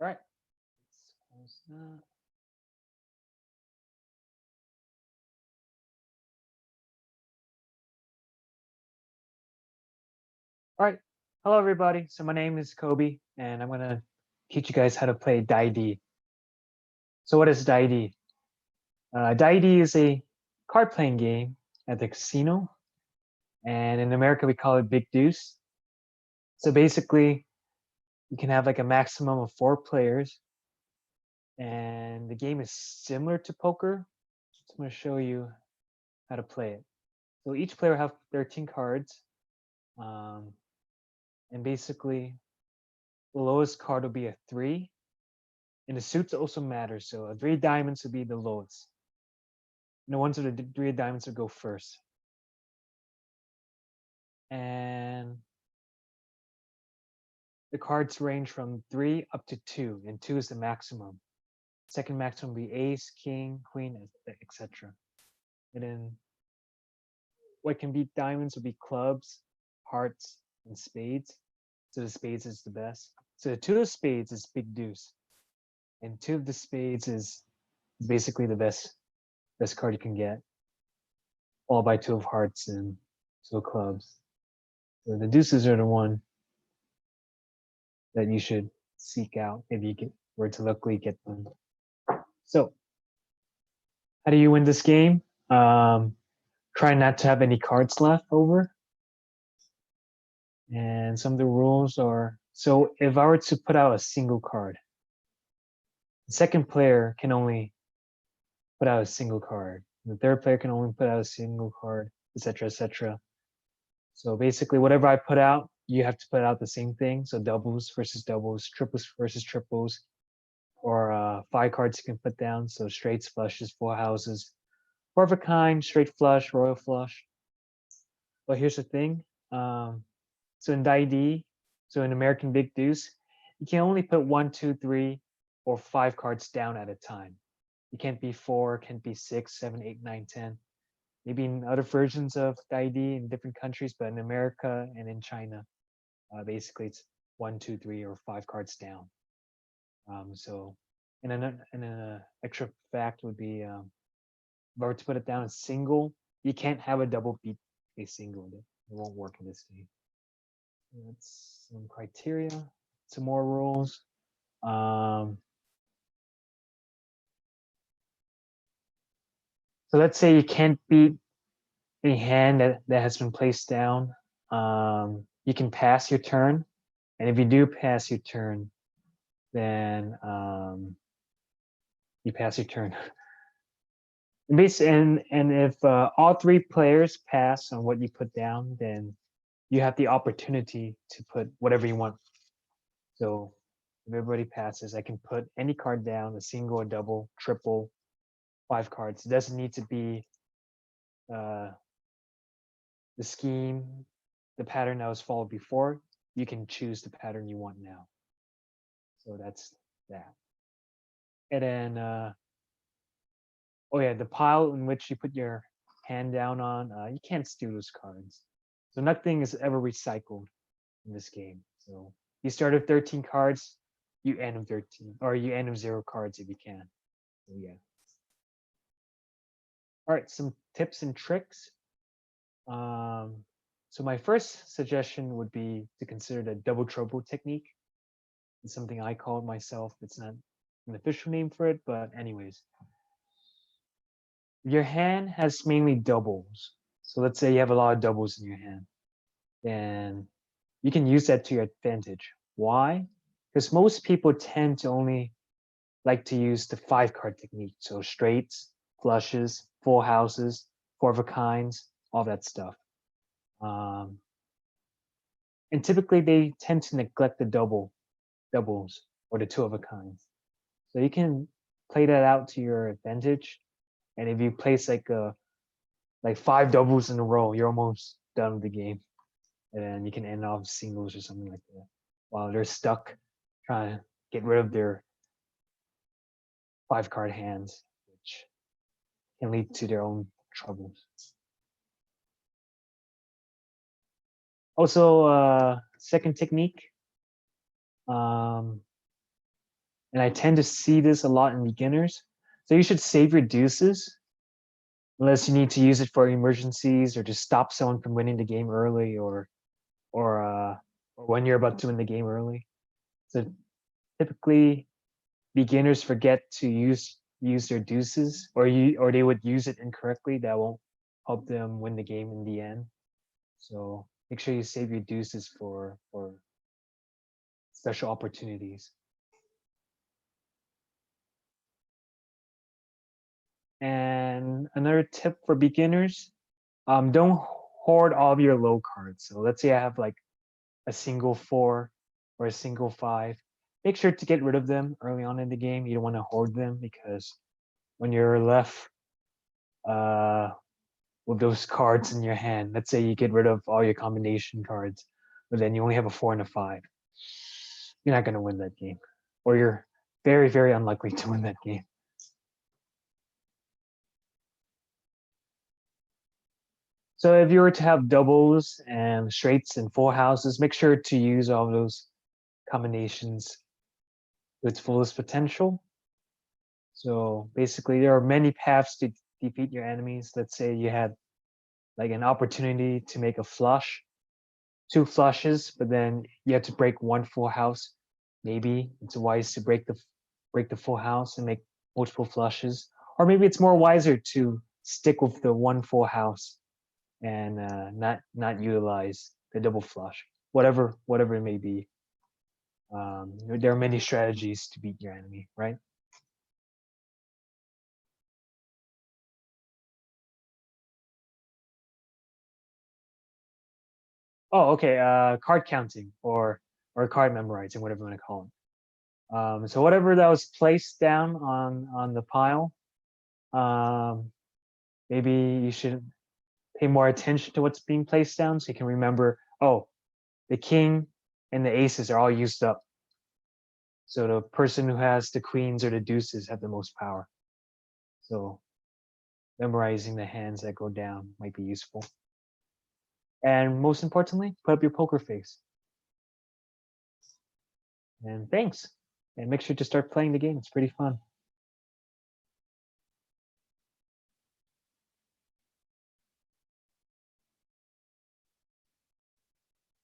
All right. Let's close that. All right. Hello, everybody. So my name is Kobe, and I'm gonna teach you guys how to play Dai. So what is Dai? Dai is a card playing game at the casino, and in America we call it Big Deuce. So basically, you can have like a maximum of 4 players, and the game is similar to poker. So I'm gonna show you how to play it. So each player have 13 cards, um, and basically the lowest card will be a 3, and the suits also matter. So a 3 diamonds would be the lowest. And the ones with the 3 diamonds would go first. And the cards range from 3 up to 2, and 2 is the maximum. Second maximum would be ace, king, queen, etc. And then what can beat diamonds would be clubs, hearts, and spades. So the spades is the best. So the 2 of spades is big deuce, and 2 of the spades is basically the best card you can get, followed by 2 of hearts and 2 of clubs. So the deuces are the one that you should seek out if you were to luckily get them. So, how do you win this game? Try not to have any cards left over. And some of the rules are, so if I were to put out a single card, the second player can only put out a single card. The third player can only put out a single card, etc., etc. So basically, whatever I put out, you have to put out the same thing. So doubles versus doubles, triples versus triples, or 5 cards you can put down. So straights, flushes, full houses, 4 of a kind, straight flush, royal flush. But here's the thing. So in Dai, so in American Big Deuce, you can only put 1, 2, 3, or 5 cards down at a time. You can't be 4, can't be 6, 7, 8, 9, 10. Maybe in other versions of Dai in different countries, but in America and in China, basically it's 1, 2, 3, or 5 cards down. So, and an extra fact would be, if I were to put it down as single, you can't have a double beat a single. It won't work in this game. That's some criteria. Some more rules. So let's say you can't beat a hand that has been placed down. You can pass your turn, and if you do pass your turn, then you pass your turn. And if all 3 players pass on what you put down, then you have the opportunity to put whatever you want. So if everybody passes, I can put any card down, a single, a double, triple, 5 cards. It doesn't need to be the scheme, the pattern that was followed before. You can choose the pattern you want now. So that's that. And then, oh yeah, the pile in which you put your hand down on, you can't steal those cards. So nothing is ever recycled in this game. So you start with 13 cards, you end with 13, or you end with 0 cards if you can. So yeah. All right, some tips and tricks. So my first suggestion would be to consider the double trouble technique. It's something I call it myself. It's not an official name for it, but anyways. Your hand has mainly doubles. So let's say you have a lot of doubles in your hand. Then you can use that to your advantage. Why? Because most people tend to only like to use the 5-card technique. So straights, flushes, full houses, 4 of a kinds, all that stuff. And typically they tend to neglect the doubles or the 2 of a kinds. So you can play that out to your advantage. And if you place like 5 doubles in a row, you're almost done with the game. And you can end off singles or something like that. While they're stuck trying to get rid of their 5-card hands, which can lead to their own troubles. Also, second technique, And I tend to see this a lot in beginners. So you should save your deuces unless you need to use it for emergencies or to stop someone from winning the game early or when you're about to win the game early. So typically beginners forget to use their deuces or they would use it incorrectly. That won't help them win the game in the end. So make sure you save your deuces for special opportunities. And another tip for beginners, don't hoard all of your low cards. So let's say I have like a single 4 or a single 5. Make sure to get rid of them early on in the game. You don't want to hoard them because when you're left uh, with those cards in your hand, let's say you get rid of all your combination cards, but then you only have a 4 and a 5. You're not going to win that game, or you're very, very unlikely to win that game. So if you were to have doubles and straights and full houses, make sure to use all those combinations to its fullest potential. So basically, there are many paths to defeat your enemies. Let's say you had like an opportunity to make a flush, 2 flushes, but then you have to break 1 full house. Maybe it's wise to break the full house and make multiple flushes, or maybe it's more wiser to stick with the 1 full house and not utilize the double flush. Whatever it may be. There are many strategies to beat your enemy, right? Oh, okay. Card counting or card memorizing, whatever you want to call it. So whatever that was placed down on the pile, um, maybe you should pay more attention to what's being placed down so you can remember. Oh, the king and the aces are all used up. So the person who has the queens or the deuces have the most power. So memorizing the hands that go down might be useful. And most importantly, put up your poker face. And thanks. And make sure to start playing the game. It's pretty fun.